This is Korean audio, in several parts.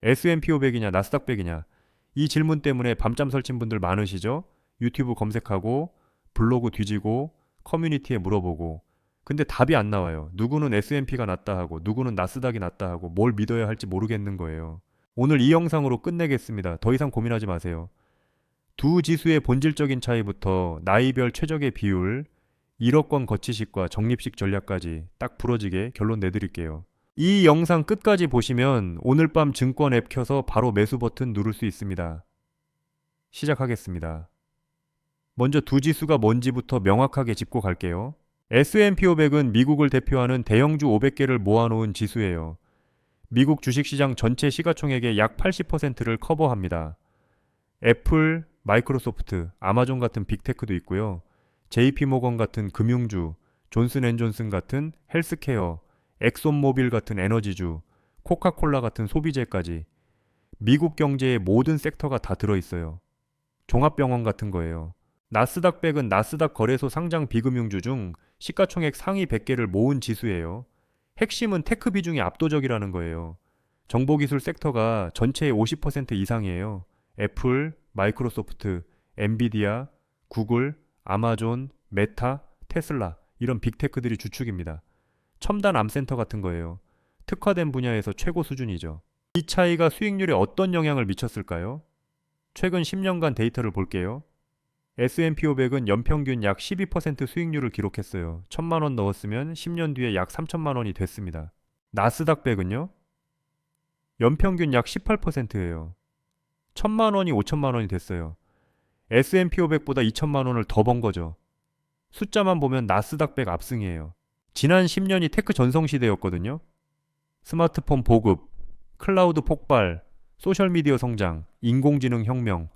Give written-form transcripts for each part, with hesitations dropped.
S&P 500이냐 나스닥 100이냐 이 질문 때문에 밤잠 설친 분들 많으시죠? 유튜브 검색하고 블로그 뒤지고 커뮤니티에 물어보고 근데 답이 안 나와요. 누구는 S&P가 낫다 하고 누구는 나스닥이 낫다 하고 뭘 믿어야 할지 모르겠는 거예요. 오늘 이 영상으로 끝내겠습니다. 더 이상 고민하지 마세요. 두 지수의 본질적인 차이부터 나이별 최적의 비율, 1억권 거치식과 적립식 전략까지 딱 부러지게 결론 내드릴게요. 이 영상 끝까지 보시면 오늘 밤 증권 앱 켜서 바로 매수 버튼 누를 수 있습니다. 시작하겠습니다. 먼저 두 지수가 뭔지부터 명확하게 짚고 갈게요. S&P 500은 미국을 대표하는 대형주 500개를 모아놓은 지수예요. 미국 주식시장 전체 시가총액의 약 80%를 커버합니다. 애플, 마이크로소프트, 아마존 같은 빅테크도 있고요. JP모건 같은 금융주, 존슨앤존슨 같은 헬스케어, 엑손모빌 같은 에너지주, 코카콜라 같은 소비재까지 미국 경제의 모든 섹터가 다 들어있어요. 종합병원 같은 거예요. 나스닥 100은 나스닥 거래소 상장 비금융주 중 시가총액 상위 100개를 모은 지수예요. 핵심은 테크 비중이 압도적이라는 거예요. 정보기술 섹터가 전체의 50% 이상이에요. 애플, 마이크로소프트, 엔비디아, 구글, 아마존, 메타, 테슬라 이런 빅테크들이 주축입니다. 첨단 암센터 같은 거예요. 특화된 분야에서 최고 수준이죠. 이 차이가 수익률에 어떤 영향을 미쳤을까요? 최근 10년간 데이터를 볼게요. S&P 500은 연평균 약 12% 수익률을 기록했어요. 1,000만 원 넣었으면 10년 뒤에 약 3천만 원이 됐습니다. 나스닥 100은요? 연평균 약 18%예요. 1,000만 원이 5천만 원이 됐어요. S&P 500보다 2천만 원을 더 번 거죠. 숫자만 보면 나스닥 100 압승이에요. 지난 10년이 테크 전성시대였거든요. 스마트폰 보급, 클라우드 폭발, 소셜미디어 성장, 인공지능 혁명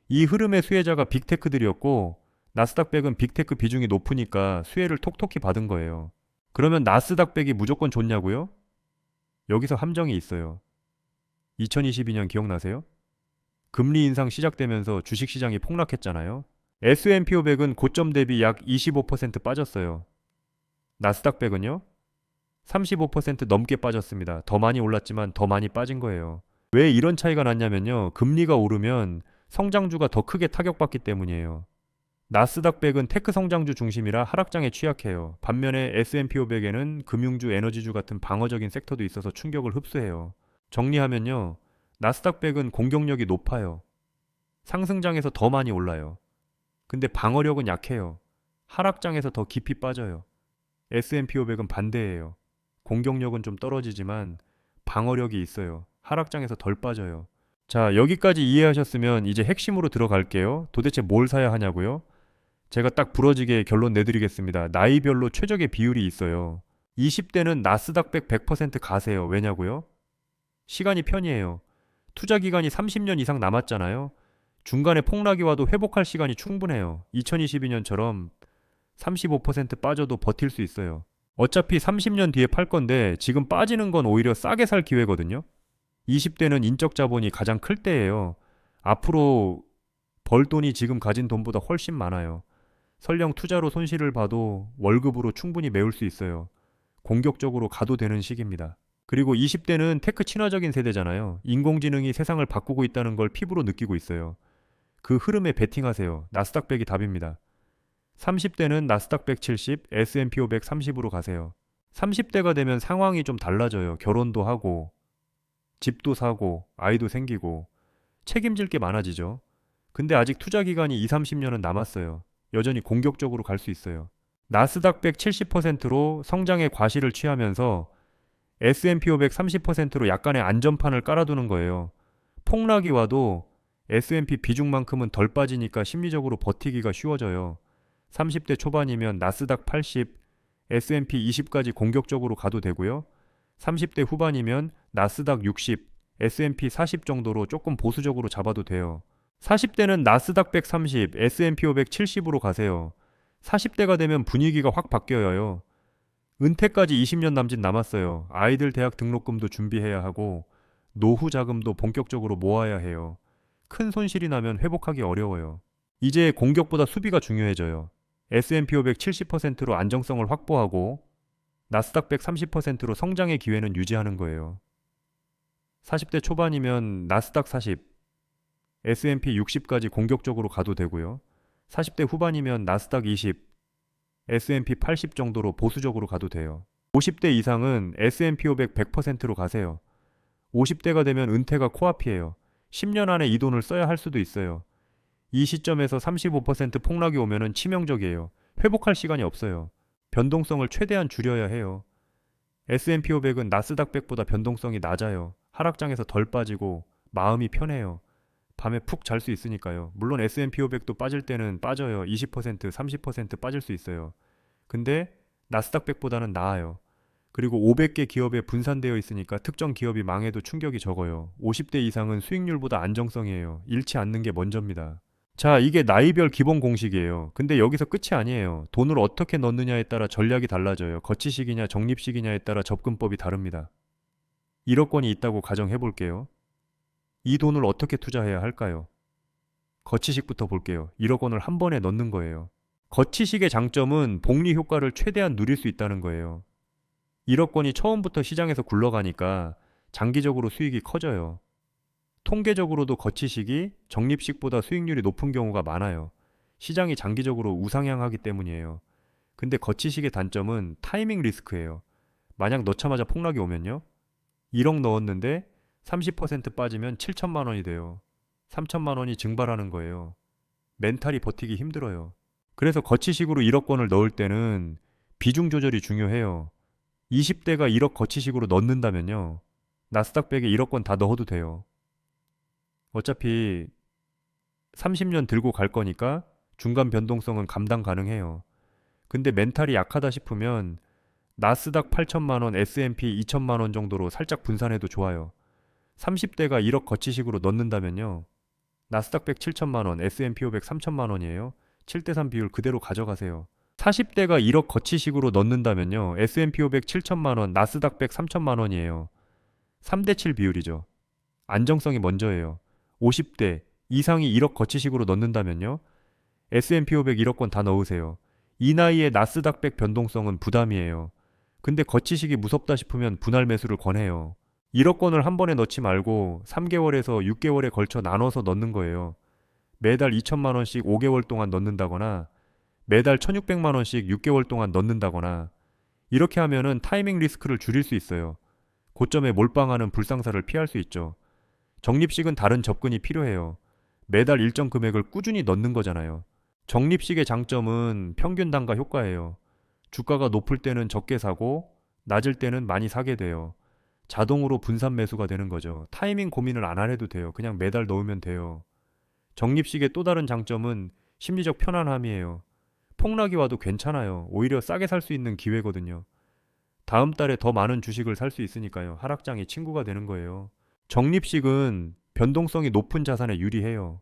이 흐름의 수혜자가 빅테크들이었고 나스닥 100은 빅테크 비중이 높으니까 수혜를 톡톡히 받은 거예요. 그러면 나스닥 100이 무조건 좋냐고요? 여기서 함정이 있어요. 2022년 기억나세요? 금리 인상 시작되면서 주식시장이 폭락했잖아요. S&P 500은 고점 대비 약 25% 빠졌어요. 나스닥 100은요? 35% 넘게 빠졌습니다. 더 많이 올랐지만 더 많이 빠진 거예요. 왜 이런 차이가 났냐면요. 금리가 오르면 성장주가 더 크게 타격받기 때문이에요. 나스닥 100은 테크 성장주 중심이라 하락장에 취약해요. 반면에 S&P 500에는 금융주, 에너지주 같은 방어적인 섹터도 있어서 충격을 흡수해요. 정리하면요. 나스닥 100은 공격력이 높아요. 상승장에서 더 많이 올라요. 근데 방어력은 약해요. 하락장에서 더 깊이 빠져요. S&P 500은 반대예요. 공격력은 좀 떨어지지만 방어력이 있어요. 하락장에서 덜 빠져요. 자, 여기까지 이해하셨으면 이제 핵심으로 들어갈게요. 도대체 뭘 사야 하냐고요? 제가 딱 부러지게 결론 내드리겠습니다. 나이별로 최적의 비율이 있어요. 20대는 나스닥 100 100% 가세요. 왜냐고요? 시간이 편이에요. 투자 기간이 30년 이상 남았잖아요. 중간에 폭락이 와도 회복할 시간이 충분해요. 2022년처럼 35% 빠져도 버틸 수 있어요. 어차피 30년 뒤에 팔 건데 지금 빠지는 건 오히려 싸게 살 기회거든요. 20대는 인적 자본이 가장 클 때예요. 앞으로 벌 돈이 지금 가진 돈보다 훨씬 많아요. 설령 투자로 손실을 봐도 월급으로 충분히 메울 수 있어요. 공격적으로 가도 되는 시기입니다. 그리고 20대는 테크 친화적인 세대잖아요. 인공지능이 세상을 바꾸고 있다는 걸 피부로 느끼고 있어요. 그 흐름에 베팅하세요. 나스닥 100이 답입니다. 30대는 나스닥 170, S&P 500 30으로 가세요. 30대가 되면 상황이 좀 달라져요. 결혼도 하고 집도 사고 아이도 생기고 책임질 게 많아지죠. 근데 아직 투자 기간이 2, 30년은 남았어요. 여전히 공격적으로 갈 수 있어요. 나스닥 100 70%로 성장의 과실을 취하면서 S&P 500 30%로 약간의 안전판을 깔아두는 거예요. 폭락이 와도 S&P 비중만큼은 덜 빠지니까 심리적으로 버티기가 쉬워져요. 30대 초반이면 나스닥 80, S&P 20까지 공격적으로 가도 되고요. 30대 후반이면 나스닥 60, S&P 40 정도로 조금 보수적으로 잡아도 돼요. 40대는 나스닥 130, S&P 500 70으로 가세요. 40대가 되면 분위기가 확 바뀌어요. 은퇴까지 20년 남짓 남았어요. 아이들 대학 등록금도 준비해야 하고 노후 자금도 본격적으로 모아야 해요. 큰 손실이 나면 회복하기 어려워요. 이제 공격보다 수비가 중요해져요. S&P 500 70%로 안정성을 확보하고 나스닥 100 30%로 성장의 기회는 유지하는 거예요. 40대 초반이면 나스닥 40, S&P 60까지 공격적으로 가도 되고요. 40대 후반이면 나스닥 20, S&P 80 정도로 보수적으로 가도 돼요. 50대 이상은 S&P 500 100%로 가세요. 50대가 되면 은퇴가 코앞이에요. 10년 안에 이 돈을 써야 할 수도 있어요. 이 시점에서 35% 폭락이 오면은 치명적이에요. 회복할 시간이 없어요. 변동성을 최대한 줄여야 해요. S&P 500은 나스닥 100보다 변동성이 낮아요. 하락장에서 덜 빠지고 마음이 편해요. 밤에 푹 잘 수 있으니까요. 물론 S&P 500도 빠질 때는 빠져요. 20%, 30% 빠질 수 있어요. 근데 나스닥 100보다는 나아요. 그리고 500개 기업에 분산되어 있으니까 특정 기업이 망해도 충격이 적어요. 50대 이상은 수익률보다 안정성이에요. 잃지 않는 게 먼저입니다. 자, 이게 나이별 기본 공식이에요. 근데 여기서 끝이 아니에요. 돈을 어떻게 넣느냐에 따라 전략이 달라져요. 거치식이냐 적립식이냐에 따라 접근법이 다릅니다. 1억 원이 있다고 가정해 볼게요. 이 돈을 어떻게 투자해야 할까요? 거치식부터 볼게요. 1억 원을 한 번에 넣는 거예요. 거치식의 장점은 복리 효과를 최대한 누릴 수 있다는 거예요. 1억 원이 처음부터 시장에서 굴러가니까 장기적으로 수익이 커져요. 통계적으로도 거치식이 적립식보다 수익률이 높은 경우가 많아요. 시장이 장기적으로 우상향하기 때문이에요. 근데 거치식의 단점은 타이밍 리스크예요. 만약 넣자마자 폭락이 오면요. 1억 넣었는데 30% 빠지면 7천만 원이 돼요. 3천만 원이 증발하는 거예요. 멘탈이 버티기 힘들어요. 그래서 거치식으로 1억 원을 넣을 때는 비중 조절이 중요해요. 20대가 1억 거치식으로 넣는다면요. 나스닥 100에 1억 원 다 넣어도 돼요. 어차피 30년 들고 갈 거니까 중간 변동성은 감당 가능해요. 근데 멘탈이 약하다 싶으면 나스닥 8천만 원, S&P 2천만 원 정도로 살짝 분산해도 좋아요. 30대가 1억 거치식으로 넣는다면요. 나스닥 100 7천만 원, S&P 500 3천만 원이에요. 7대3 비율 그대로 가져가세요. 40대가 1억 거치식으로 넣는다면요. S&P 500 7천만 원, 나스닥 100 3천만 원이에요. 3대7 비율이죠. 안정성이 먼저예요. 50대 이상이 1억 거치식으로 넣는다면요. S&P 500 1억 원 다 넣으세요. 이 나이에 나스닥 100 변동성은 부담이에요. 근데 거치식이 무섭다 싶으면 분할 매수를 권해요. 1억 원을 한 번에 넣지 말고 3개월에서 6개월에 걸쳐 나눠서 넣는 거예요. 매달 2천만 원씩 5개월 동안 넣는다거나 매달 1,600만 원씩 6개월 동안 넣는다거나 이렇게 하면은 타이밍 리스크를 줄일 수 있어요. 고점에 몰빵하는 불상사를 피할 수 있죠. 적립식은 다른 접근이 필요해요. 매달 일정 금액을 꾸준히 넣는 거잖아요. 적립식의 장점은 평균 단가 효과예요. 주가가 높을 때는 적게 사고 낮을 때는 많이 사게 돼요. 자동으로 분산 매수가 되는 거죠. 타이밍 고민을 안 해도 돼요. 그냥 매달 넣으면 돼요. 적립식의 또 다른 장점은 심리적 편안함이에요. 폭락이 와도 괜찮아요. 오히려 싸게 살 수 있는 기회거든요. 다음 달에 더 많은 주식을 살 수 있으니까요. 하락장이 친구가 되는 거예요. 적립식은 변동성이 높은 자산에 유리해요.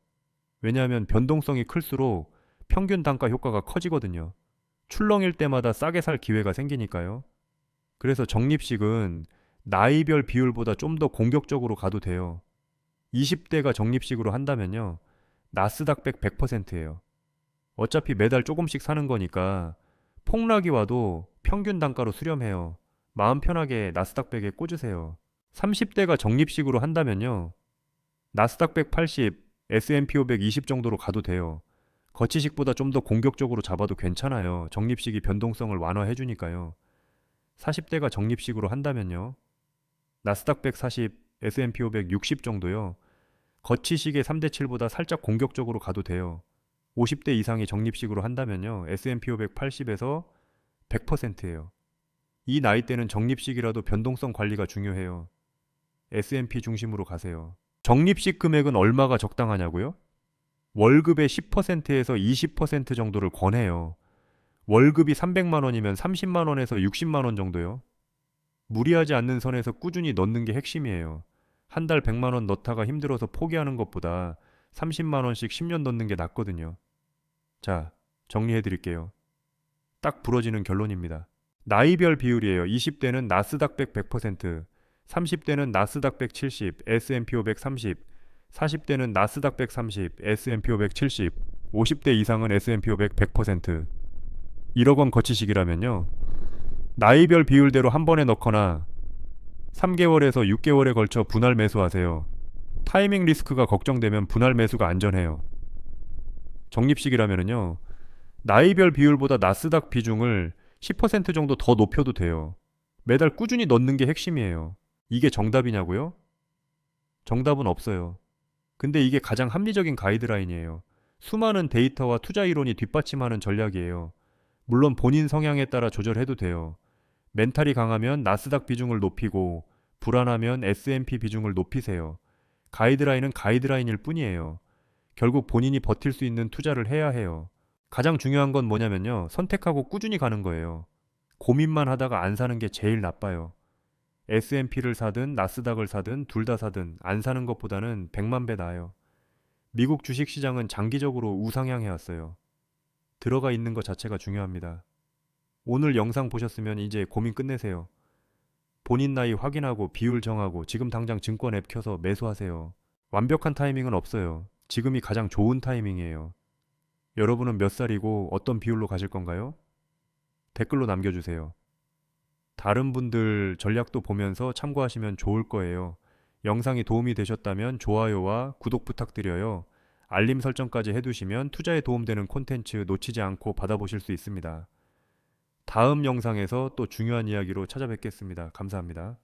왜냐하면 변동성이 클수록 평균 단가 효과가 커지거든요. 출렁일 때마다 싸게 살 기회가 생기니까요. 그래서 적립식은 나이별 비율보다 좀 더 공격적으로 가도 돼요. 20대가 적립식으로 한다면요. 나스닥 100 100%예요. 어차피 매달 조금씩 사는 거니까 폭락이 와도 평균 단가로 수렴해요. 마음 편하게 나스닥 100에 꽂으세요. 30대가 적립식으로 한다면요. 나스닥 100 80, S&P 500 20 정도로 가도 돼요. 거치식보다 좀 더 공격적으로 잡아도 괜찮아요. 적립식이 변동성을 완화해 주니까요. 40대가 적립식으로 한다면요. 나스닥 100 40, S&P 500 60 정도요. 거치식의 3대7보다 살짝 공격적으로 가도 돼요. 50대 이상이 적립식으로 한다면요. S&P 500 80에서 100%예요. 이 나이대는 적립식이라도 변동성 관리가 중요해요. S&P 중심으로 가세요. 적립식 금액은 얼마가 적당하냐고요? 월급의 10%에서 20% 정도를 권해요. 월급이 300만 원이면 30만 원에서 60만 원 정도요. 무리하지 않는 선에서 꾸준히 넣는 게 핵심이에요. 한 달 100만 원 넣다가 힘들어서 포기하는 것보다 30만 원씩 10년 넣는 게 낫거든요. 자, 정리해 드릴게요. 딱 부러지는 결론입니다. 나이별 비율이에요. 20대는 나스닥 100 100%, 30대는 나스닥 100 70, S&P 500 30, 40대는 나스닥 100 30, S&P 500 70, 50대 이상은 S&P 500 100%. 1억 원 거치식이라면요. 나이별 비율대로 한 번에 넣거나 3개월에서 6개월에 걸쳐 분할 매수하세요. 타이밍 리스크가 걱정되면 분할 매수가 안전해요. 적립식이라면요. 나이별 비율보다 나스닥 비중을 10% 정도 더 높여도 돼요. 매달 꾸준히 넣는 게 핵심이에요. 이게 정답이냐고요? 정답은 없어요. 근데 이게 가장 합리적인 가이드라인이에요. 수많은 데이터와 투자 이론이 뒷받침하는 전략이에요. 물론 본인 성향에 따라 조절해도 돼요. 멘탈이 강하면 나스닥 비중을 높이고 불안하면 S&P 비중을 높이세요. 가이드라인은 가이드라인일 뿐이에요. 결국 본인이 버틸 수 있는 투자를 해야 해요. 가장 중요한 건 뭐냐면요. 선택하고 꾸준히 가는 거예요. 고민만 하다가 안 사는 게 제일 나빠요. S&P를 사든 나스닥을 사든 둘 다 사든 안 사는 것보다는 100만 배 나아요. 미국 주식시장은 장기적으로 우상향해 왔어요. 들어가 있는 것 자체가 중요합니다. 오늘 영상 보셨으면 이제 고민 끝내세요. 본인 나이 확인하고 비율 정하고 지금 당장 증권 앱 켜서 매수하세요. 완벽한 타이밍은 없어요. 지금이 가장 좋은 타이밍이에요. 여러분은 몇 살이고 어떤 비율로 가실 건가요? 댓글로 남겨주세요. 다른 분들 전략도 보면서 참고하시면 좋을 거예요. 영상이 도움이 되셨다면 좋아요와 구독 부탁드려요. 알림 설정까지 해두시면 투자에 도움되는 콘텐츠 놓치지 않고 받아보실 수 있습니다. 다음 영상에서 또 중요한 이야기로 찾아뵙겠습니다. 감사합니다.